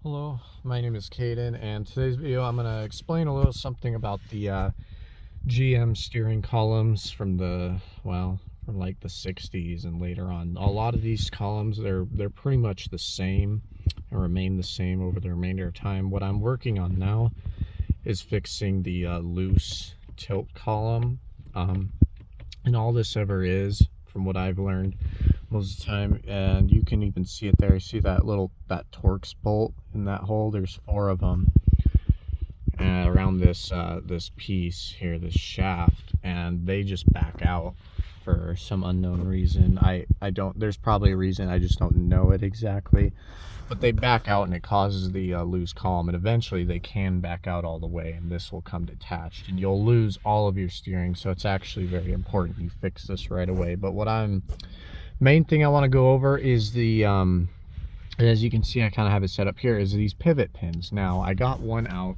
Hello, my name is Caden, and today's video I'm going to explain a little something about the GM steering columns from from like the 60s and later on. A lot of these columns, they're pretty much the same and remain the same over the remainder of time. What I'm working on now is fixing the loose tilt column, and all this ever is, from what I've learned most of the time, and you can even see it there. You see that Torx bolt in that hole? There's 4 of them around this piece here, this shaft, and they just back out for some unknown reason. There's probably a reason, I just don't know it exactly, but they back out and it causes the loose column, and eventually they can back out all the way and this will come detached and you'll lose all of your steering. So it's actually very important you fix this right away. But main thing I want to go over is the and as you can see, I kind of have it set up here, is these pivot pins. Now I got one out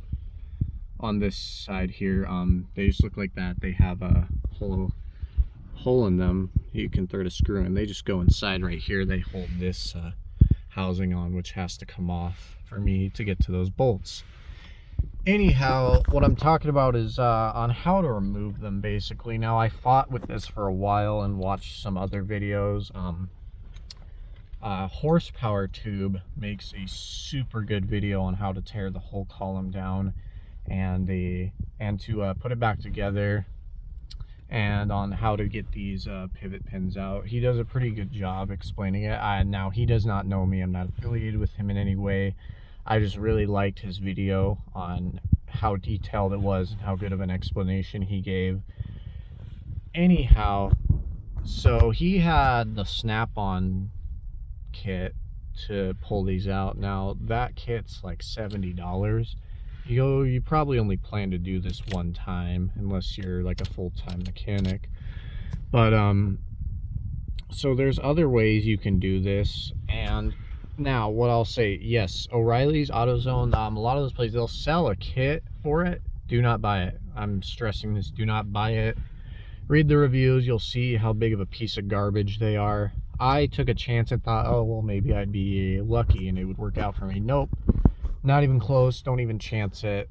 on this side here. They just look like that. They have a hole in them. You can thread a screw and they just go inside right here. They hold this housing on, which has to come off for me to get to those bolts. Anyhow, what I'm talking about is on how to remove them, basically. Now, I fought with this for a while and watched some other videos. Horsepower Tube makes a super good video on how to tear the whole column down and to put it back together, and on how to get these pivot pins out. He does a pretty good job explaining it. Now, he does not know me. I'm not affiliated with him in any way. I just really liked his video on how detailed it was and how good of an explanation he gave. Anyhow, so he had the snap-on kit to pull these out. Now, that kit's like $70. You probably only plan to do this one time unless you're like a full-time mechanic. But so there's other ways you can do this. And now what I'll say, yes, O'Reilly's, AutoZone, a lot of those places, they'll sell a kit for it. Do not buy it. I'm stressing this, do not buy it. Read the reviews, you'll see how big of a piece of garbage they are. I took a chance and thought, oh well, maybe I'd be lucky and it would work out for me. Nope, not even close. Don't even chance it.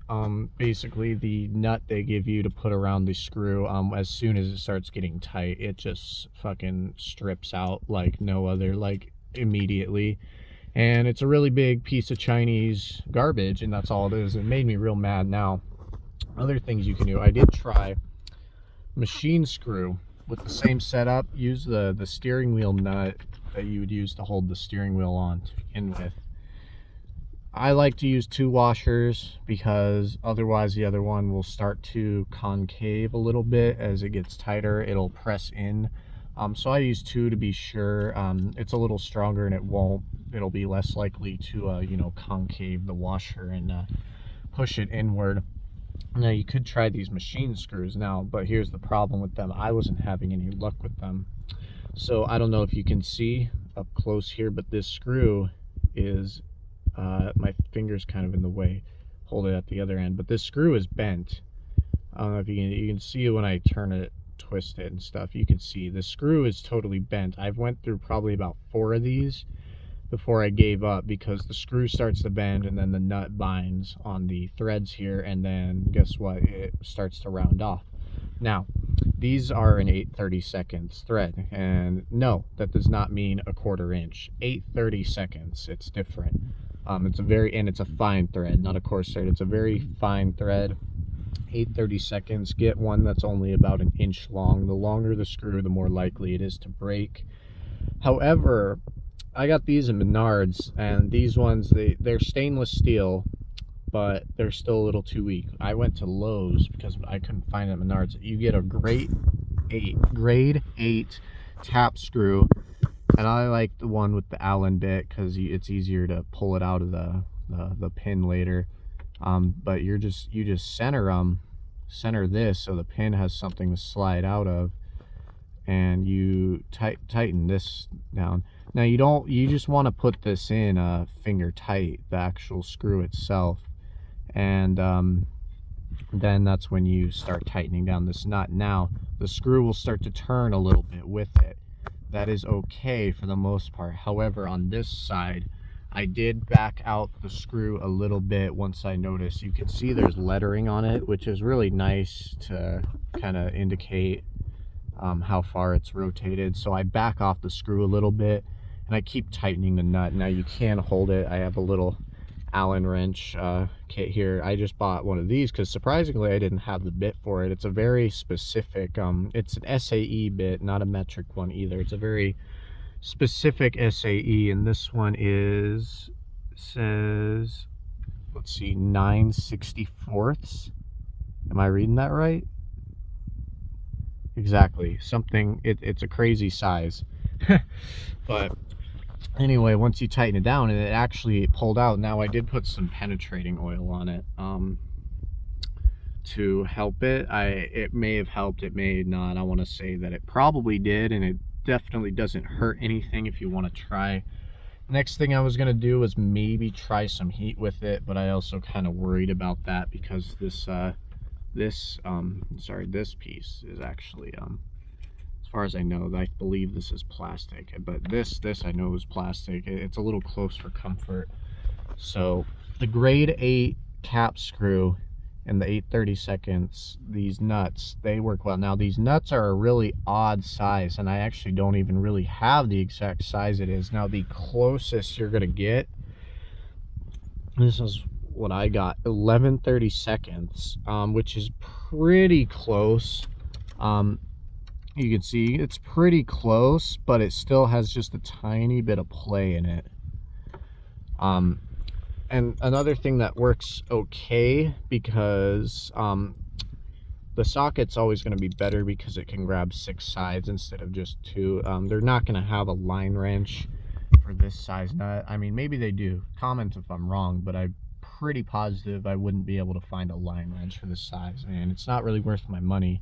Basically the nut they give you to put around the screw, as soon as it starts getting tight, it just fucking strips out like no other, like immediately. And it's a really big piece of Chinese garbage, and that's all it is. It made me real mad. Now, other things you can do, I did try machine screw with the same setup. Use the steering wheel nut that you would use to hold the steering wheel on to begin with. I like to use 2 washers because otherwise the other one will start to concave a little bit. As it gets tighter, it'll press in. So I use 2 to be sure. It's a little stronger and it'll be less likely to you know, concave the washer and push it inward. Now, you could try these machine screws now, but here's the problem with them. I wasn't having any luck with them. So I don't know if you can see up close here, but this screw is my finger's kind of in the way. Hold it at the other end, but this screw is bent. I don't know if you can see it when I turn it, twist it and stuff. You can see the screw is totally bent. I've went through probably about 4 of these before I gave up, because the screw starts to bend and then the nut binds on the threads here, and then guess what, it starts to round off. Now, these are an 8/32 thread, and no, that does not mean a 1/4 inch. 8/32, it's different. It's a fine thread, not a coarse thread. It's a very fine thread. 8/32. Get one that's only about an inch long. The longer the screw, the more likely it is to break. However, I got these in Menards, and these ones, they're stainless steel, but they're still a little too weak. I went to Lowe's because I couldn't find it at Menards. You get a grade 8 tap screw, and I like the one with the Allen bit because it's easier to pull it out of the pin later. But you just center this so the pin has something to slide out of, and you tighten this down. Now, you just want to put this in finger tight, the actual screw itself, and then that's when you start tightening down this nut. Now, the screw will start to turn a little bit with it. That is okay for the most part. However, on this side, I did back out the screw a little bit once I noticed. You can see there's lettering on it, which is really nice to kind of indicate how far it's rotated. So I back off the screw a little bit and I keep tightening the nut. Now you can hold it. I have a little Allen wrench kit here. I just bought one of these because surprisingly I didn't have the bit for it. It's a very specific, it's an SAE bit, not a metric one either. It's a very specific SAE, and this one says, let's see, 9/64. Am I reading that right? Exactly. Something, it's a crazy size. But anyway, once you tighten it down and it actually pulled out, now I did put some penetrating oil on it to help it. It may have helped, it may not. I want to say that it probably did, and it definitely doesn't hurt anything if you want to try. Next thing I was going to do was maybe try some heat with it, but I also kind of worried about that because this this piece is actually as far as I know, I believe this is plastic, but this I know is plastic. It's a little close for comfort. So the grade 8 cap screw and the 8/32, these nuts, they work well. Now these nuts are a really odd size, and I actually don't even really have the exact size it is. Now the closest you're gonna get, this is what I got, 11/32, which is pretty close. You can see it's pretty close, but it still has just a tiny bit of play in it. And another thing that works okay, because the socket's always going to be better because it can grab 6 sides instead of just 2. They're not going to have a line wrench for this size nut. I mean, maybe they do. Comment if I'm wrong, but I'm pretty positive I wouldn't be able to find a line wrench for this size, and it's not really worth my money.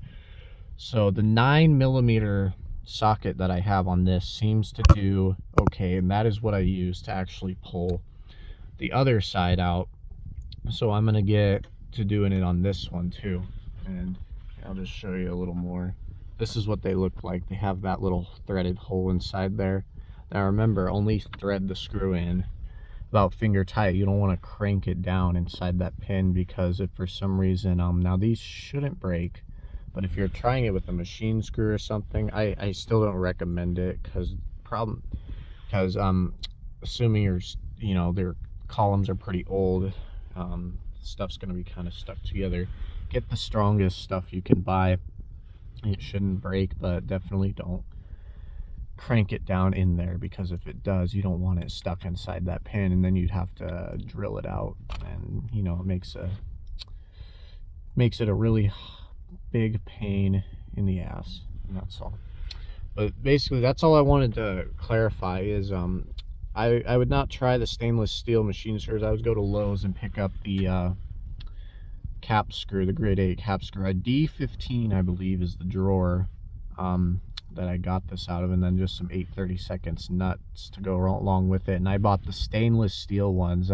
So the 9mm socket that I have on this seems to do okay, and that is what I use to actually pull the other side out. So I'm gonna get to doing it on this one too, and I'll just show you a little more. This is what they look like. They have that little threaded hole inside there. Now remember, only thread the screw in about finger tight. You don't want to crank it down inside that pin, because if for some reason now these shouldn't break, but if you're trying it with a machine screw or something, I still don't recommend it, because assuming their columns are pretty old, stuff's going to be kind of stuck together. Get the strongest stuff you can buy. It shouldn't break, but definitely don't crank it down in there, because if it does, you don't want it stuck inside that pin, and then you'd have to drill it out, and it makes it a really big pain in the ass, and that's all. But basically, that's all I wanted to clarify is I would not try the stainless steel machine screws. I would go to Lowe's and pick up the cap screw, the grade 8 cap screw. A D15, I believe, is the drawer that I got this out of, and then just some 8/32 nuts to go along with it. And I bought the stainless steel ones.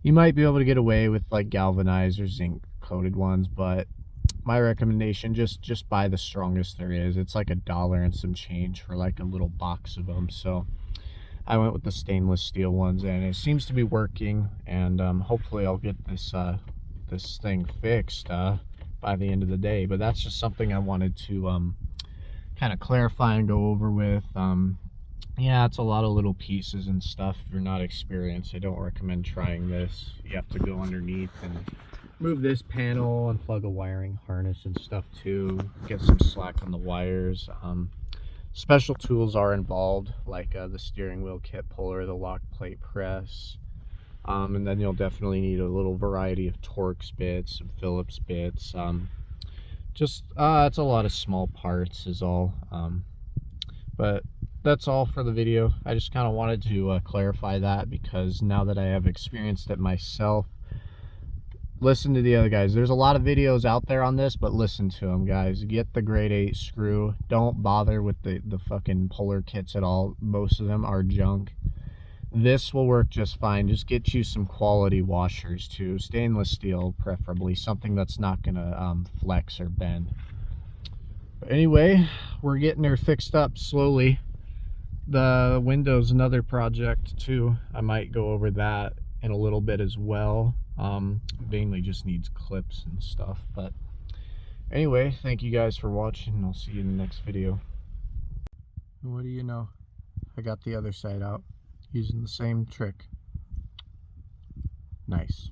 You might be able to get away with like galvanized or zinc coated ones, but my recommendation, just buy the strongest there is. It's like $1 and some change for like a little box of them. So I went with the stainless steel ones, and it seems to be working, and hopefully I'll get this thing fixed by the end of the day. But that's just something I wanted to kind of clarify and go over with. Yeah, it's a lot of little pieces and stuff. If you're not experienced, I don't recommend trying this. You have to go underneath and move this panel, and plug a wiring harness and stuff too, get some slack on the wires. Special tools are involved, like the steering wheel kit puller, the lock plate press, and then you'll definitely need a little variety of Torx bits, some Phillips bits. It's a lot of small parts is all. But that's all for the video. I just kind of wanted to clarify that, because now that I have experienced it myself, listen to the other guys. There's a lot of videos out there on this, but listen to them, guys. Get the grade 8 screw. Don't bother with the fucking puller kits at all. Most of them are junk. This will work just fine. Just get you some quality washers too. Stainless steel, preferably. Something that's not gonna flex or bend. But anyway, we're getting her fixed up slowly. The window's another project too. I might go over that in a little bit as well. Mainly just needs clips and stuff. But anyway, thank you guys for watching, and I'll see you in the next video. What do you know? I got the other side out using the same trick. Nice.